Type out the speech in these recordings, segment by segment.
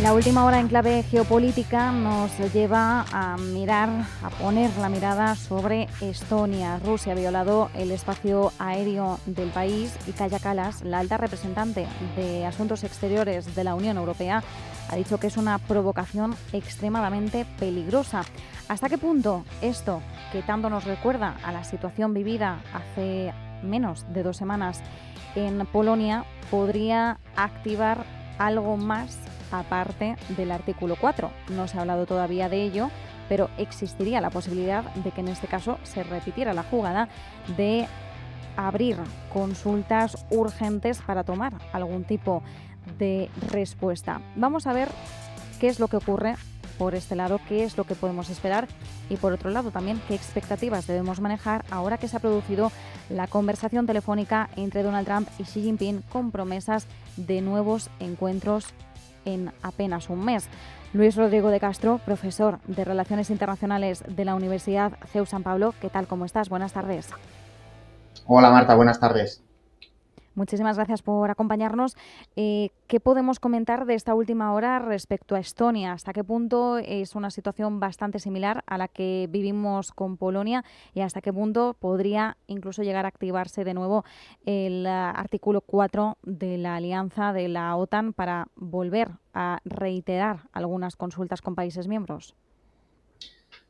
La última hora en clave geopolítica nos lleva a poner la mirada sobre Estonia. Rusia ha violado el espacio aéreo del país y Kaja Kallas, la alta representante de Asuntos Exteriores de la Unión Europea, ha dicho que es una provocación extremadamente peligrosa. ¿Hasta qué punto esto, que tanto nos recuerda a la situación vivida hace menos de 2 semanas en Polonia, podría activar algo más aparte del artículo 4? No se ha hablado todavía de ello, pero existiría la posibilidad de que en este caso se repitiera la jugada de abrir consultas urgentes para tomar algún tipo de respuesta. Vamos a ver qué es lo que ocurre por este lado, qué es lo que podemos esperar y por otro lado también qué expectativas debemos manejar ahora que se ha producido la conversación telefónica entre Donald Trump y Xi Jinping con promesas de nuevos encuentros en apenas un mes. Luis Rodrigo de Castro, profesor de Relaciones Internacionales de la Universidad CEU San Pablo. ¿Qué tal? ¿Cómo estás? Buenas tardes. Hola Marta, buenas tardes. Muchísimas gracias por acompañarnos. ¿Qué podemos comentar de esta última hora respecto a Estonia? ¿Hasta qué punto es una situación bastante similar a la que vivimos con Polonia y hasta qué punto podría incluso llegar a activarse de nuevo el artículo 4 de la alianza de la OTAN para volver a reiterar algunas consultas con países miembros?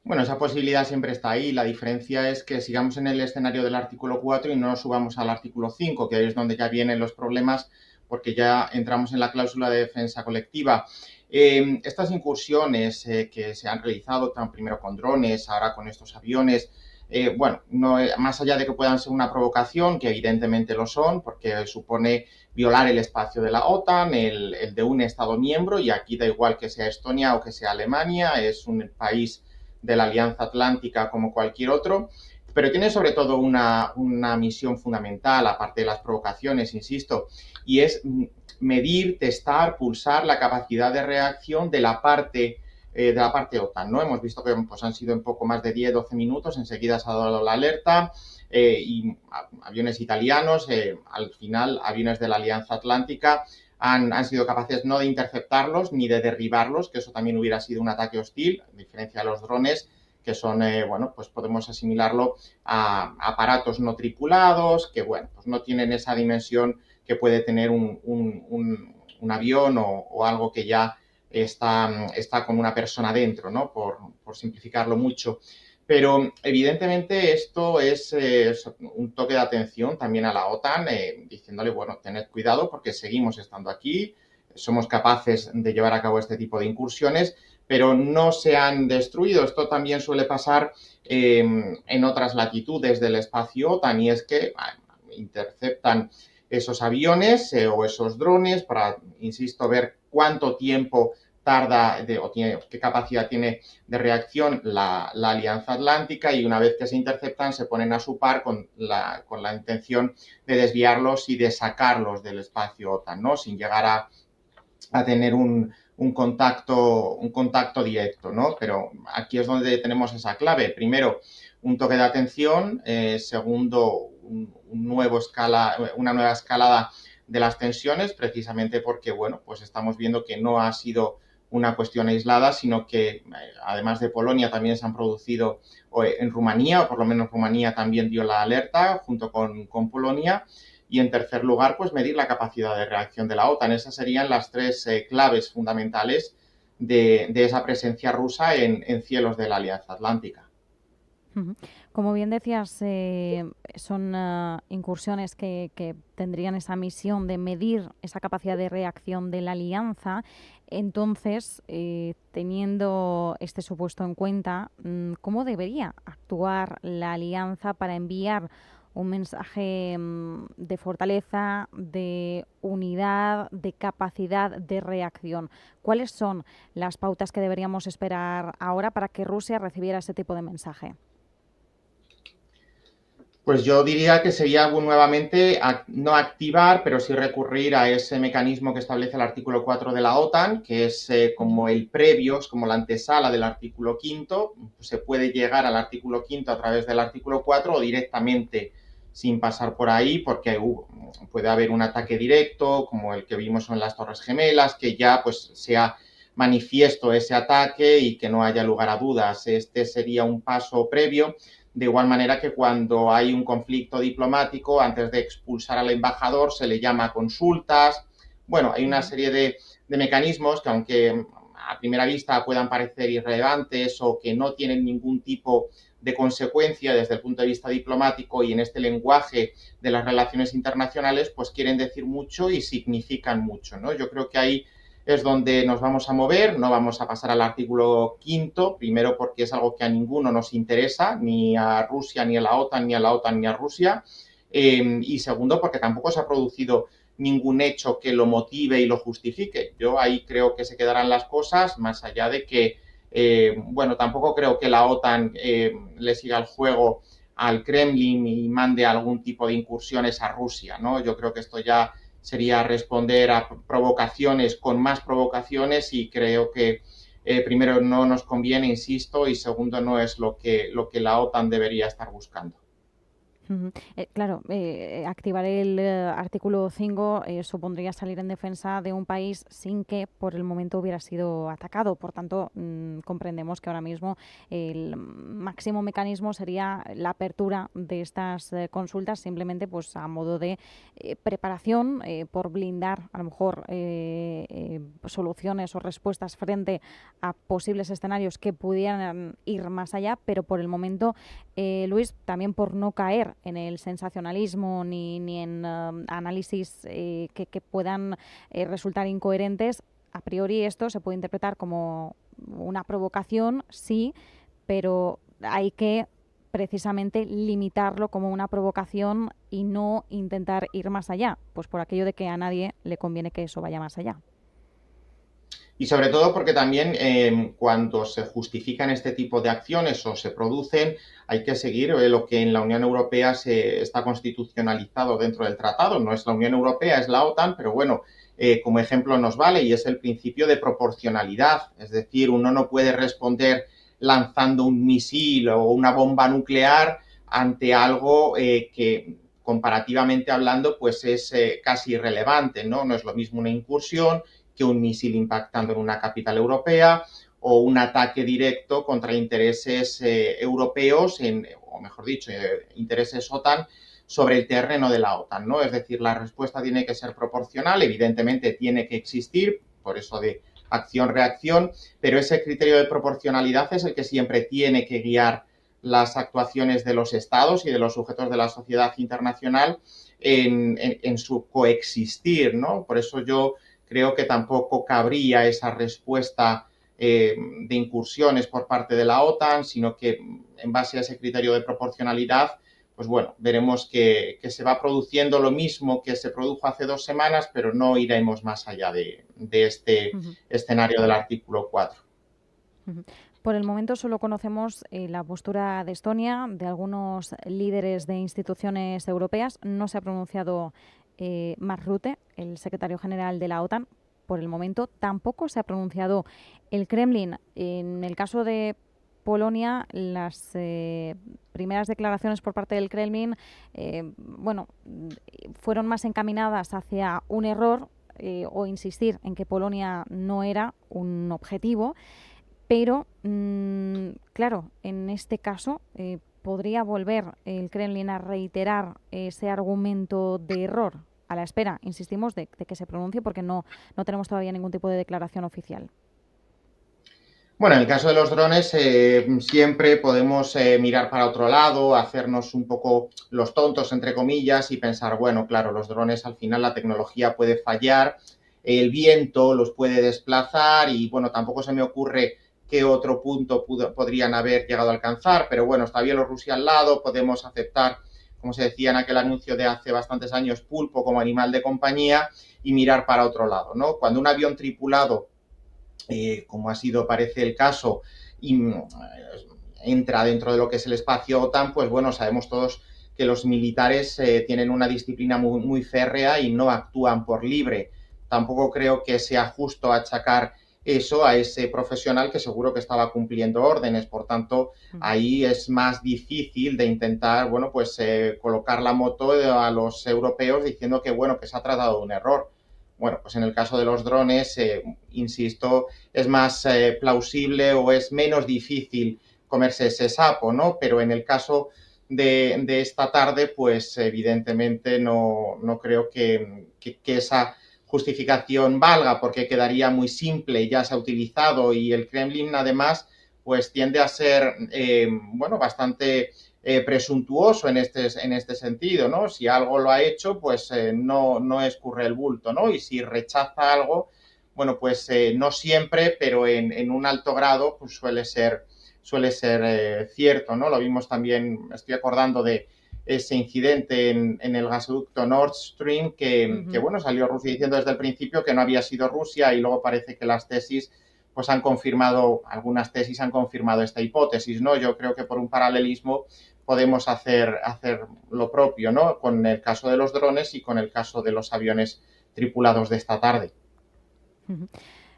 Bueno, esa posibilidad siempre está ahí. La diferencia es que sigamos en el escenario del artículo 4 y no nos subamos al artículo 5, que ahí es donde ya vienen los problemas porque ya entramos en la cláusula de defensa colectiva. Estas incursiones que se han realizado, primero con drones, ahora con estos aviones, bueno, no, más allá de que puedan ser una provocación, que evidentemente lo son, porque supone violar el espacio de la OTAN, el de un Estado miembro, y aquí da igual que sea Estonia o que sea Alemania, es un país de la Alianza Atlántica como cualquier otro, pero tiene sobre todo una misión fundamental, aparte de las provocaciones, insisto, y es medir, testar, pulsar la capacidad de reacción de la parte OTAN, ¿no? Hemos visto que pues, han sido en poco más de 10-12 minutos, enseguida se ha dado la alerta, y aviones italianos, al final aviones de la Alianza Atlántica, han sido capaces no de interceptarlos ni de derribarlos, que eso también hubiera sido un ataque hostil, a diferencia de los drones, que son, bueno, pues podemos asimilarlo a aparatos no tripulados, que, bueno, pues no tienen esa dimensión que puede tener un avión o algo que ya está con una persona dentro, ¿no? Por simplificarlo mucho. Pero evidentemente esto es un toque de atención también a la OTAN, diciéndole, bueno, tened cuidado porque seguimos estando aquí, somos capaces de llevar a cabo este tipo de incursiones, pero no se han destruido. Esto también suele pasar en otras latitudes del espacio OTAN y es que interceptan esos aviones o esos drones para, insisto, ver cuánto tiempo tarda o qué capacidad tiene de reacción la Alianza Atlántica, y una vez que se interceptan se ponen a su par con la intención de desviarlos y de sacarlos del espacio OTAN, ¿no? Sin llegar a tener un contacto directo, ¿no? Pero aquí es donde tenemos esa clave. Primero, un toque de atención. Segundo, una nueva escalada de las tensiones, precisamente porque, bueno, pues estamos viendo que no ha sido una cuestión aislada, sino que además de Polonia también se han producido en Rumanía, o por lo menos Rumanía también dio la alerta junto con Polonia. Y en tercer lugar, pues medir la capacidad de reacción de la OTAN. Esas serían las tres claves fundamentales de esa presencia rusa en cielos de la Alianza Atlántica. Como bien decías, son incursiones que tendrían esa misión de medir esa capacidad de reacción de la alianza. Entonces, teniendo este supuesto en cuenta, ¿cómo debería actuar la alianza para enviar un mensaje de fortaleza, de unidad, de capacidad de reacción? ¿Cuáles son las pautas que deberíamos esperar ahora para que Rusia recibiera ese tipo de mensaje? Pues yo diría que sería nuevamente no activar, pero sí recurrir a ese mecanismo que establece el artículo 4 de la OTAN, que es como el previo, es como la antesala del artículo 5. Se puede llegar al artículo 5 a través del artículo 4 o directamente sin pasar por ahí, porque puede haber un ataque directo, como el que vimos en las Torres Gemelas, que ya pues sea manifiesto ese ataque y que no haya lugar a dudas. Este sería un paso previo. De igual manera que cuando hay un conflicto diplomático, antes de expulsar al embajador, se le llama a consultas. Bueno, hay una serie de mecanismos que, aunque a primera vista puedan parecer irrelevantes o que no tienen ningún tipo de consecuencia desde el punto de vista diplomático y en este lenguaje de las relaciones internacionales, pues quieren decir mucho y significan mucho, ¿no? Yo creo que ahí es donde nos vamos a mover, no vamos a pasar al artículo 5, primero porque es algo que a ninguno nos interesa, ni a Rusia, ni a la OTAN, ni a la OTAN, ni a Rusia, y segundo porque tampoco se ha producido ningún hecho que lo motive y lo justifique. Yo ahí creo que se quedarán las cosas, más allá de que, bueno, tampoco creo que la OTAN le siga el juego al Kremlin y mande algún tipo de incursiones a Rusia, ¿no? Yo creo que esto ya sería responder a provocaciones con más provocaciones y creo que primero no nos conviene, insisto, y segundo no es lo que la OTAN debería estar buscando. Claro, activar el artículo 5 supondría salir en defensa de un país sin que por el momento hubiera sido atacado. Por tanto, comprendemos que ahora mismo el máximo mecanismo sería la apertura de estas consultas, simplemente pues a modo de preparación por blindar a lo mejor soluciones o respuestas frente a posibles escenarios que pudieran ir más allá, pero por el momento, Luis, también por no caer en el sensacionalismo ni en análisis que puedan resultar incoherentes, a priori esto se puede interpretar como una provocación, sí, pero hay que precisamente limitarlo como una provocación y no intentar ir más allá, pues por aquello de que a nadie le conviene que eso vaya más allá. Y sobre todo porque también cuando se justifican este tipo de acciones o se producen, hay que seguir lo que en la Unión Europea se está constitucionalizado dentro del tratado. No es la Unión Europea, es la OTAN, pero bueno, como ejemplo nos vale y es el principio de proporcionalidad. Es decir, uno no puede responder lanzando un misil o una bomba nuclear ante algo que comparativamente hablando pues es casi irrelevante, ¿no? No es lo mismo una incursión que un misil impactando en una capital europea o un ataque directo contra intereses europeos, o mejor dicho, intereses OTAN sobre el terreno de la OTAN, ¿no? Es decir, la respuesta tiene que ser proporcional, evidentemente tiene que existir, por eso de acción-reacción, pero ese criterio de proporcionalidad es el que siempre tiene que guiar las actuaciones de los estados y de los sujetos de la sociedad internacional en su coexistir, ¿no? Por eso yo creo que tampoco cabría esa respuesta de incursiones por parte de la OTAN, sino que en base a ese criterio de proporcionalidad, pues bueno, veremos que se va produciendo lo mismo que se produjo hace 2 semanas, pero no iremos más allá de este escenario del artículo 4. Por el momento solo conocemos la postura de Estonia, de algunos líderes de instituciones europeas. No se ha pronunciado Mark Rutte, el secretario general de la OTAN, por el momento. Tampoco se ha pronunciado el Kremlin. En el caso de Polonia, las primeras declaraciones por parte del Kremlin, fueron más encaminadas hacia un error o insistir en que Polonia no era un objetivo. Pero, claro, en este caso podría volver el Kremlin a reiterar ese argumento de error a la espera, insistimos, de que se pronuncie porque no tenemos todavía ningún tipo de declaración oficial. Bueno, en el caso de los drones siempre podemos mirar para otro lado, hacernos un poco los tontos, entre comillas, y pensar, bueno, claro, los drones al final la tecnología puede fallar, el viento los puede desplazar y, bueno, tampoco se me ocurre qué otro punto podrían haber llegado a alcanzar, pero bueno, está Bielorrusia al lado, podemos aceptar, como se decía en aquel anuncio de hace bastantes años, pulpo como animal de compañía y mirar para otro lado, ¿no? Cuando un avión tripulado, como ha sido, parece el caso, entra dentro de lo que es el espacio OTAN, pues bueno, sabemos todos que los militares tienen una disciplina muy, muy férrea y no actúan por libre. Tampoco creo que sea justo achacar eso a ese profesional que seguro que estaba cumpliendo órdenes. Por tanto, ahí es más difícil de intentar, bueno, pues colocar la moto a los europeos diciendo que, bueno, que se ha tratado de un error. Bueno, pues en el caso de los drones, insisto, es más plausible o es menos difícil comerse ese sapo, ¿no? Pero en el caso de esta tarde, pues evidentemente no creo que esa justificación valga, porque quedaría muy simple, ya se ha utilizado, y el Kremlin además pues tiende a ser bueno, bastante presuntuoso en este sentido, ¿no? Si algo lo ha hecho, pues no escurre el bulto, ¿no? Y si rechaza algo, bueno, pues no siempre, pero en un alto grado, pues suele ser cierto, ¿no? Lo vimos también, me estoy acordando de ese incidente en el gasoducto Nord Stream, que bueno, salió Rusia diciendo desde el principio que no había sido Rusia, y luego parece que las tesis pues han confirmado, algunas tesis han confirmado esta hipótesis, ¿no? Yo creo que por un paralelismo podemos hacer lo propio, ¿no? Con el caso de los drones y con el caso de los aviones tripulados de esta tarde.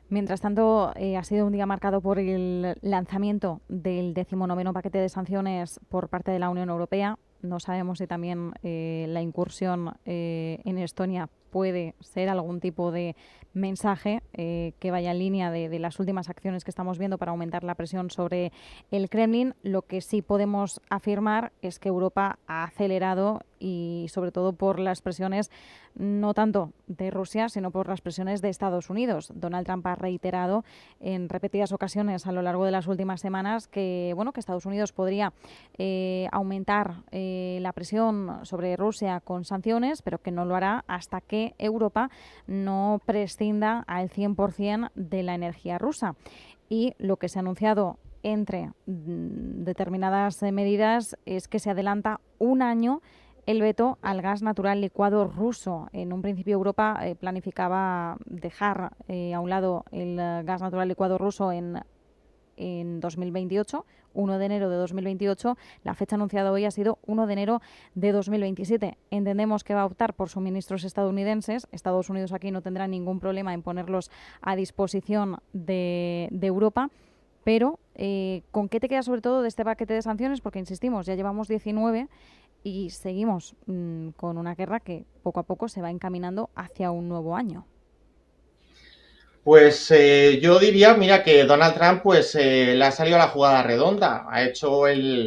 Mientras tanto, ha sido un día marcado por el lanzamiento del 19º paquete de sanciones por parte de la Unión Europea. No sabemos si también la incursión en Estonia puede ser algún tipo de mensaje que vaya en línea de las últimas acciones que estamos viendo para aumentar la presión sobre el Kremlin. Lo que sí podemos afirmar es que Europa ha acelerado, y sobre todo por las presiones no tanto de Rusia, sino por las presiones de Estados Unidos. Donald Trump ha reiterado en repetidas ocasiones a lo largo de las últimas semanas que, bueno, que Estados Unidos podría aumentar la presión sobre Rusia con sanciones, pero que no lo hará hasta que Europa no prescinda al 100% de la energía rusa. Y lo que se ha anunciado entre determinadas medidas es que se adelanta un año el veto al gas natural licuado ruso. En un principio Europa planificaba dejar a un lado el gas natural licuado ruso en 2028, 1 de enero de 2028. La fecha anunciada hoy ha sido 1 de enero de 2027. Entendemos que va a optar por suministros estadounidenses. Estados Unidos aquí no tendrá ningún problema en ponerlos a disposición de Europa. Pero, ¿con qué te queda sobre todo de este paquete de sanciones? Porque, insistimos, ya llevamos 19 y seguimos con una guerra que poco a poco se va encaminando hacia un nuevo año. Pues yo diría, mira, que Donald Trump pues le ha salido la jugada redonda. Ha hecho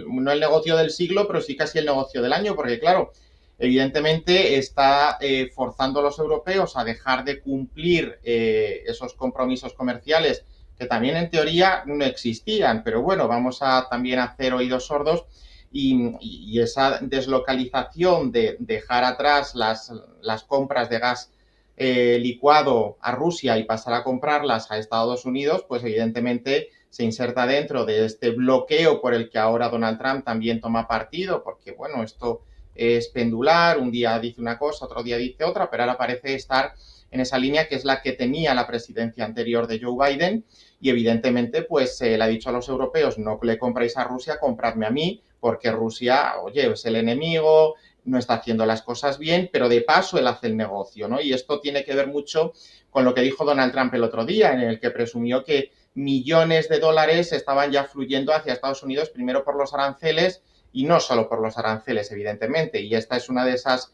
no el negocio del siglo, pero sí casi el negocio del año, porque claro, evidentemente está forzando a los europeos a dejar de cumplir esos compromisos comerciales que también en teoría no existían, pero bueno, vamos a también hacer oídos sordos, y esa deslocalización de dejar atrás las compras de gas licuado a Rusia y pasar a comprarlas a Estados Unidos, pues evidentemente se inserta dentro de este bloqueo por el que ahora Donald Trump también toma partido, porque bueno, esto es pendular, un día dice una cosa, otro día dice otra, pero ahora parece estar en esa línea que es la que tenía la presidencia anterior de Joe Biden, y evidentemente pues le ha dicho a los europeos: no le compréis a Rusia, compradme a mí, porque Rusia, oye, es el enemigo, no está haciendo las cosas bien, pero de paso él hace el negocio, ¿no? Y esto tiene que ver mucho con lo que dijo Donald Trump el otro día, en el que presumió que millones de dólares estaban ya fluyendo hacia Estados Unidos, primero por los aranceles, y no solo por los aranceles, evidentemente. Y esta es una de esas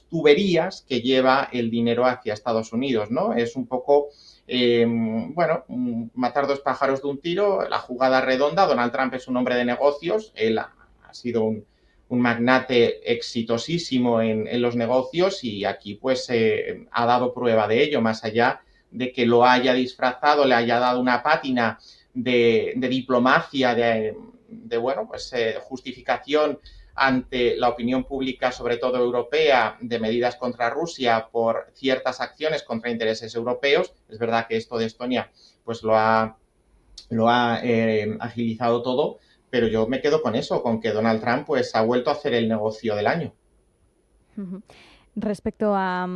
tuberías que lleva el dinero hacia Estados Unidos, ¿no? Es un poco, bueno, matar dos pájaros de un tiro, la jugada redonda. Donald Trump es un hombre de negocios, él ha sido un magnate exitosísimo en los negocios, y aquí pues ha dado prueba de ello, más allá de que lo haya disfrazado, le haya dado una pátina de diplomacia, bueno, pues justificación ante la opinión pública, sobre todo europea, de medidas contra Rusia por ciertas acciones contra intereses europeos. Es verdad que esto de Estonia pues lo ha agilizado todo, pero yo me quedo con eso, con que Donald Trump pues ha vuelto a hacer el negocio del año. Respecto a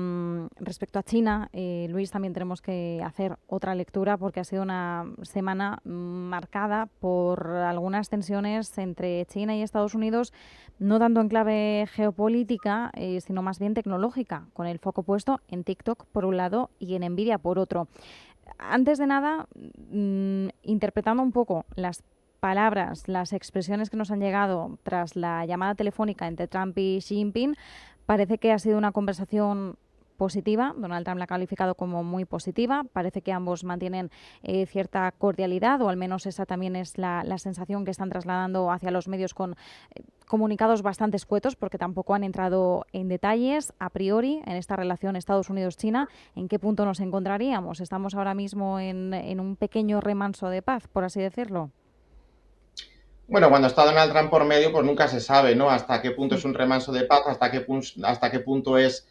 China, Luis, también tenemos que hacer otra lectura, porque ha sido una semana marcada por algunas tensiones entre China y Estados Unidos, no tanto en clave geopolítica, sino más bien tecnológica, con el foco puesto en TikTok por un lado y en Nvidia por otro. Antes de nada, interpretando un poco las palabras, las expresiones que nos han llegado tras la llamada telefónica entre Trump y Xi Jinping, parece que ha sido una conversación positiva. Donald Trump la ha calificado como muy positiva. Parece que ambos mantienen cierta cordialidad, o al menos esa también es la sensación que están trasladando hacia los medios, con comunicados bastante escuetos, porque tampoco han entrado en detalles a priori en esta relación Estados Unidos-China. ¿En qué punto nos encontraríamos? ¿Estamos ahora mismo en un pequeño remanso de paz, por así decirlo? Bueno, cuando está Donald Trump por medio, pues nunca se sabe, ¿no? Hasta qué punto es un remanso de paz, hasta qué punto es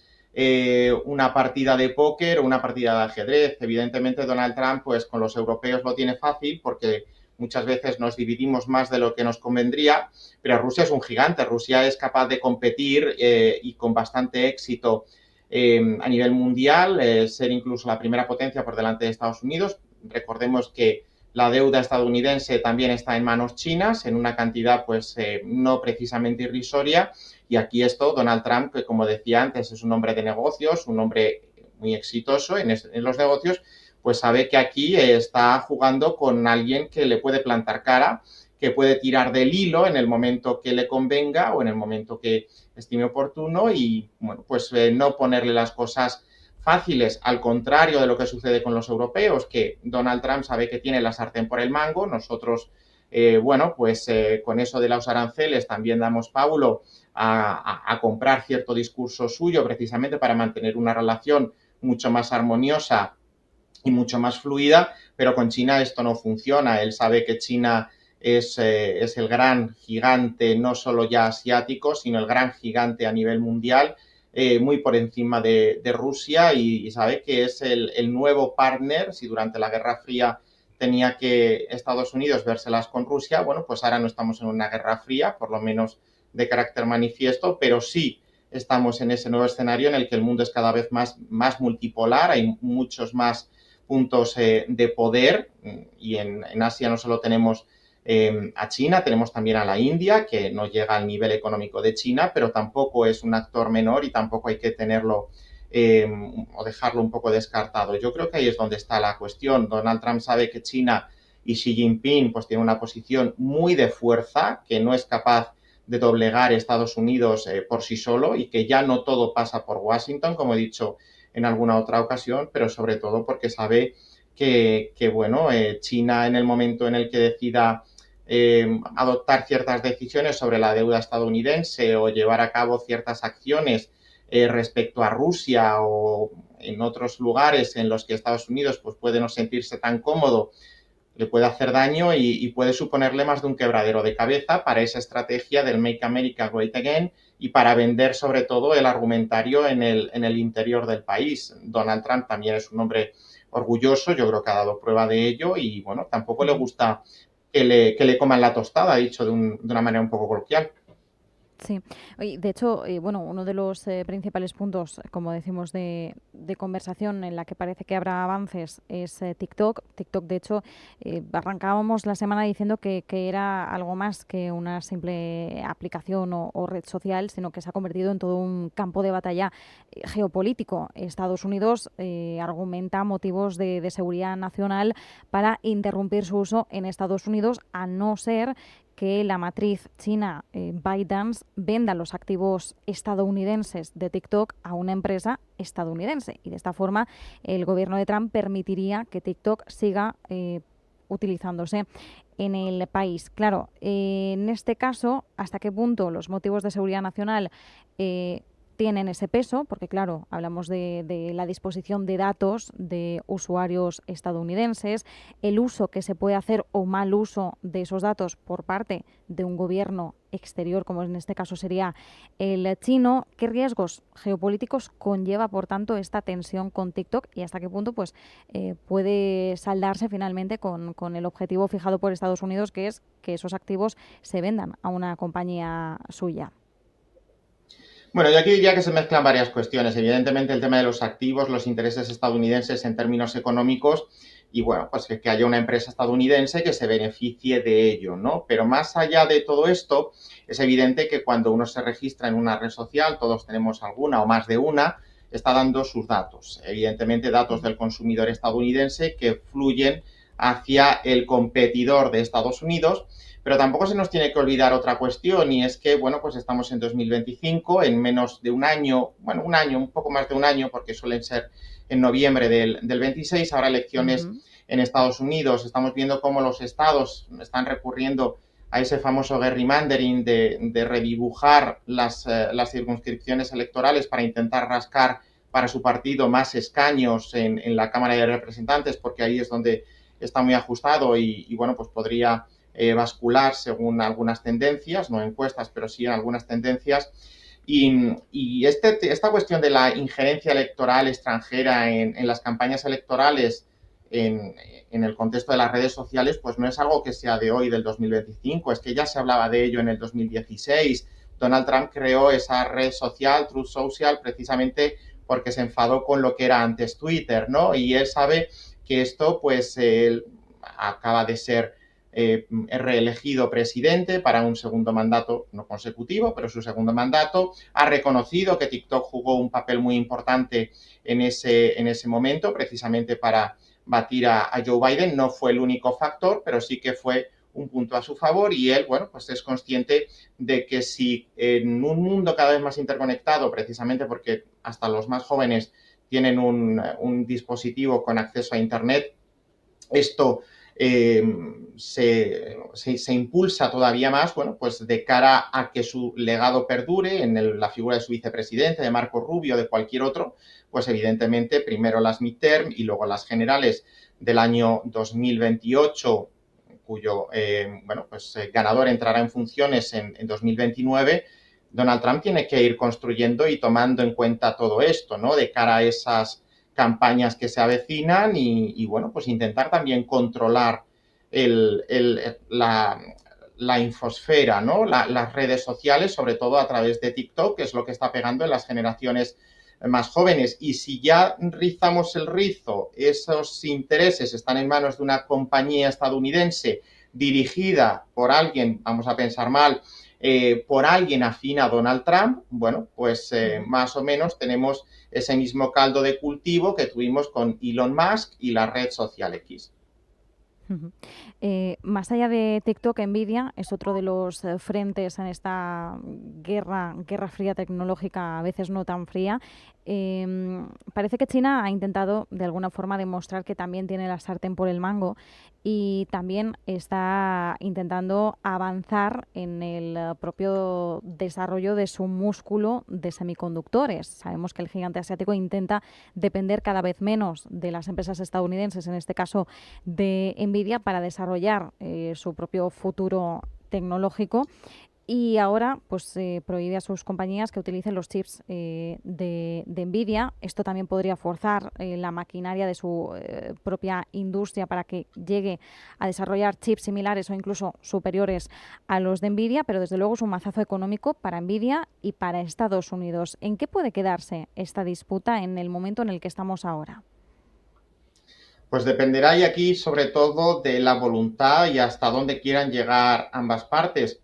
una partida de póker o una partida de ajedrez. Evidentemente, Donald Trump, pues con los europeos lo tiene fácil porque muchas veces nos dividimos más de lo que nos convendría, pero Rusia es un gigante. Rusia es capaz de competir y con bastante éxito a nivel mundial, ser incluso la primera potencia por delante de Estados Unidos. Recordemos que la deuda estadounidense también está en manos chinas, en una cantidad pues no precisamente irrisoria. Y aquí Donald Trump, que como decía antes, es un hombre de negocios, un hombre muy exitoso en los negocios, pues sabe que aquí está jugando con alguien que le puede plantar cara, que puede tirar del hilo en el momento que le convenga o en el momento que estime oportuno y, bueno, pues no ponerle las cosas fáciles, al contrario de lo que sucede con los europeos, que Donald Trump sabe que tiene la sartén por el mango. Nosotros, bueno, pues con eso de los aranceles también damos pábulo a comprar cierto discurso suyo precisamente para mantener una relación mucho más armoniosa y mucho más fluida, pero con China esto no funciona. Él sabe que China es el gran gigante, no solo ya asiático, sino el gran gigante a nivel mundial, muy por encima de Rusia, y sabe que es el nuevo partner. Si durante la Guerra Fría tenía que Estados Unidos vérselas con Rusia, bueno, pues ahora no estamos en una guerra fría, por lo menos de carácter manifiesto, pero sí estamos en ese nuevo escenario en el que el mundo es cada vez más multipolar, hay muchos más puntos de poder, y en Asia no solo tenemos a China, tenemos también a la India, que no llega al nivel económico de China, pero tampoco es un actor menor y tampoco hay que tenerlo o dejarlo un poco descartado. Yo creo que ahí es donde está la cuestión. Donald Trump sabe que China y Xi Jinping pues tienen una posición muy de fuerza, que no es capaz de doblegar Estados Unidos por sí solo, y que ya no todo pasa por Washington, como he dicho en alguna otra ocasión, pero sobre todo porque sabe que bueno, China, en el momento en el que decida adoptar ciertas decisiones sobre la deuda estadounidense o llevar a cabo ciertas acciones respecto a Rusia o en otros lugares en los que Estados Unidos pues, puede no sentirse tan cómodo, le puede hacer daño y puede suponerle más de un quebradero de cabeza para esa estrategia del Make America Great Again y para vender sobre todo el argumentario en el interior del país. Donald Trump también es un hombre orgulloso, yo creo que ha dado prueba de ello, y bueno, tampoco le gusta que le coman la tostada, dicho de una manera un poco coloquial. Sí, de hecho, bueno, uno de los principales puntos, como decimos, de conversación en la que parece que habrá avances es TikTok. TikTok, de hecho, arrancábamos la semana diciendo que era algo más que una simple aplicación o red social, sino que se ha convertido en todo un campo de batalla geopolítico. Estados Unidos argumenta motivos de seguridad nacional para interrumpir su uso en Estados Unidos, a no ser que la matriz china ByteDance venda los activos estadounidenses de TikTok a una empresa estadounidense. Y de esta forma el gobierno de Trump permitiría que TikTok siga utilizándose en el país. Claro, en este caso, ¿hasta qué punto los motivos de seguridad nacional tienen ese peso? Porque claro, hablamos de la disposición de datos de usuarios estadounidenses, el uso que se puede hacer o mal uso de esos datos por parte de un gobierno exterior, como en este caso sería el chino. ¿Qué riesgos geopolíticos conlleva, por tanto, esta tensión con TikTok y hasta qué punto pues, puede saldarse finalmente con el objetivo fijado por Estados Unidos, que es que esos activos se vendan a una compañía suya? Bueno, yo aquí diría que se mezclan varias cuestiones. Evidentemente, el tema de los activos, los intereses estadounidenses en términos económicos, y bueno, pues que haya una empresa estadounidense que se beneficie de ello, ¿no? Pero más allá de todo esto, es evidente que cuando uno se registra en una red social, todos tenemos alguna o más de una, está dando sus datos. Evidentemente, datos del consumidor estadounidense que fluyen hacia el competidor de Estados Unidos. Pero tampoco se nos tiene que olvidar otra cuestión, y es que, bueno, pues estamos en 2025, en menos de un año, bueno, un año, un poco más de un año, porque suelen ser en noviembre del 26, habrá elecciones en Estados Unidos. Estamos viendo cómo los estados están recurriendo a ese famoso gerrymandering de redibujar las circunscripciones electorales para intentar rascar para su partido más escaños en la Cámara de Representantes, porque ahí es donde está muy ajustado y bueno, pues podría bascular según algunas tendencias, no encuestas, pero sí algunas tendencias. Y esta cuestión de la injerencia electoral extranjera en las campañas electorales en el contexto de las redes sociales, pues no es algo que sea de hoy, del 2025, es que ya se hablaba de ello en el 2016. Donald Trump creó esa red social, Truth Social, precisamente porque se enfadó con lo que era antes Twitter, ¿no? Y él sabe que esto, pues, él acaba de ser reelegido presidente para un segundo mandato, no consecutivo, pero su segundo mandato. Ha reconocido que TikTok jugó un papel muy importante en ese momento, precisamente para batir a Joe Biden. No fue el único factor, pero sí que fue un punto a su favor, y él, bueno, pues es consciente de que si en un mundo cada vez más interconectado, precisamente porque hasta los más jóvenes tienen un dispositivo con acceso a Internet, esto se impulsa todavía más, bueno, pues de cara a que su legado perdure en la figura de su vicepresidente, de Marco Rubio, de cualquier otro, pues evidentemente primero las midterm y luego las generales del año 2028, cuyo bueno, pues, ganador entrará en funciones en 2029. Donald Trump tiene que ir construyendo y tomando en cuenta todo esto, ¿no? De cara a esas campañas que se avecinan y bueno, pues intentar también controlar la infosfera, ¿no? Las redes sociales, sobre todo a través de TikTok, que es lo que está pegando en las generaciones más jóvenes. Y si ya rizamos el rizo, esos intereses están en manos de una compañía estadounidense dirigida por alguien, vamos a pensar mal, por alguien afín a Donald Trump, bueno, pues más o menos tenemos ese mismo caldo de cultivo que tuvimos con Elon Musk y la red social X. Más allá de TikTok, Nvidia es otro de los frentes en esta guerra fría tecnológica, a veces no tan fría. Parece que China ha intentado de alguna forma demostrar que también tiene la sartén por el mango y también está intentando avanzar en el propio desarrollo de su músculo de semiconductores. Sabemos que el gigante asiático intenta depender cada vez menos de las empresas estadounidenses, en este caso de Nvidia, para desarrollar su propio futuro tecnológico. Y ahora pues prohíbe a sus compañías que utilicen los chips de Nvidia. Esto también podría forzar la maquinaria de su propia industria para que llegue a desarrollar chips similares o incluso superiores a los de Nvidia, pero desde luego es un mazazo económico para Nvidia y para Estados Unidos. ¿En qué puede quedarse esta disputa en el momento en el que estamos ahora? Pues dependerá, y aquí sobre todo, de la voluntad y hasta dónde quieran llegar ambas partes.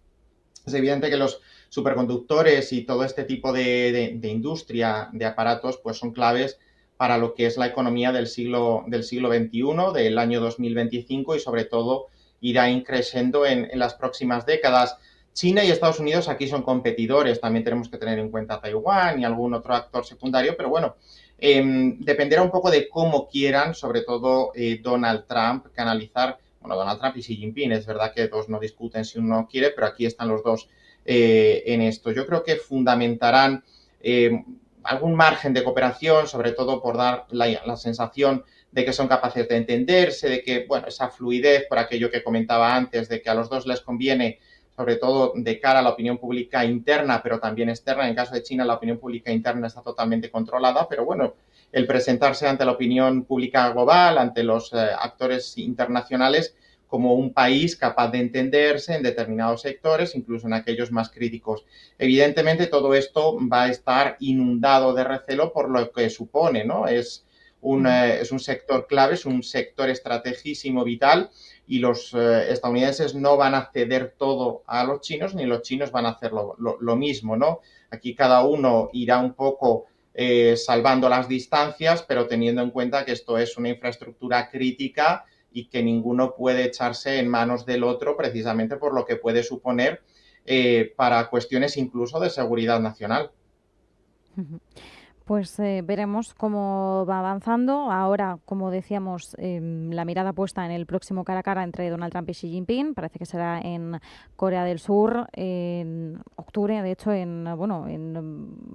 Es evidente que los superconductores y todo este tipo de industria de aparatos pues son claves para lo que es la economía del siglo XXI, del año 2025, y sobre todo irá creciendo en las próximas décadas. China y Estados Unidos aquí son competidores, también tenemos que tener en cuenta Taiwán y algún otro actor secundario, pero bueno, dependerá un poco de cómo quieran, sobre todo Donald Trump, canalizar. Bueno, Donald Trump y Xi Jinping, es verdad que dos no discuten si uno quiere, pero aquí están los dos en esto. Yo creo que fundamentarán algún margen de cooperación, sobre todo por dar la sensación de que son capaces de entenderse, de que, bueno, esa fluidez, por aquello que comentaba antes, de que a los dos les conviene, sobre todo de cara a la opinión pública interna, pero también externa. En el caso de China, la opinión pública interna está totalmente controlada, pero bueno, el presentarse ante la opinión pública global, ante los actores internacionales, como un país capaz de entenderse en determinados sectores, incluso en aquellos más críticos. Evidentemente, todo esto va a estar inundado de recelo por lo que supone, ¿no? Es un sector clave, es un sector estratégísimo, vital, y los estadounidenses no van a ceder todo a los chinos, ni los chinos van a hacer lo mismo, ¿no? Aquí cada uno irá un poco salvando las distancias, pero teniendo en cuenta que esto es una infraestructura crítica y que ninguno puede echarse en manos del otro precisamente por lo que puede suponer para cuestiones incluso de seguridad nacional. Pues veremos cómo va avanzando. Ahora, como decíamos, la mirada puesta en el próximo cara a cara entre Donald Trump y Xi Jinping. Parece que será en Corea del Sur en octubre. De hecho, en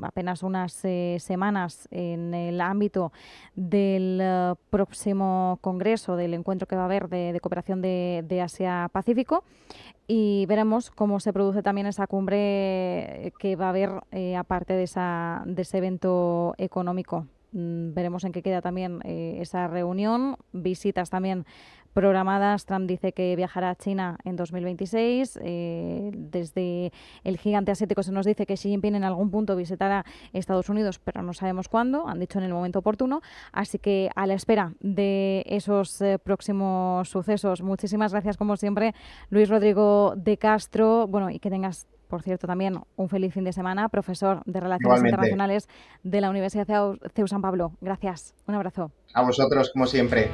apenas unas semanas, en el ámbito del próximo congreso, del encuentro que va a haber de cooperación de Asia-Pacífico. Y veremos cómo se produce también esa cumbre que va a haber aparte de ese evento económico. Veremos en qué queda también esa reunión. Visitas también programadas. Trump dice que viajará a China en 2026. Desde el gigante asiático se nos dice que Xi Jinping en algún punto visitará Estados Unidos, pero no sabemos cuándo. Han dicho en el momento oportuno. Así que a la espera de esos próximos sucesos. Muchísimas gracias, como siempre, Luis Rodrigo de Castro. Bueno, y que tengas, por cierto, también un feliz fin de semana, profesor de Relaciones Igualmente, Internacionales de la Universidad CEU San Pablo. Gracias. Un abrazo. a vosotros como siempre.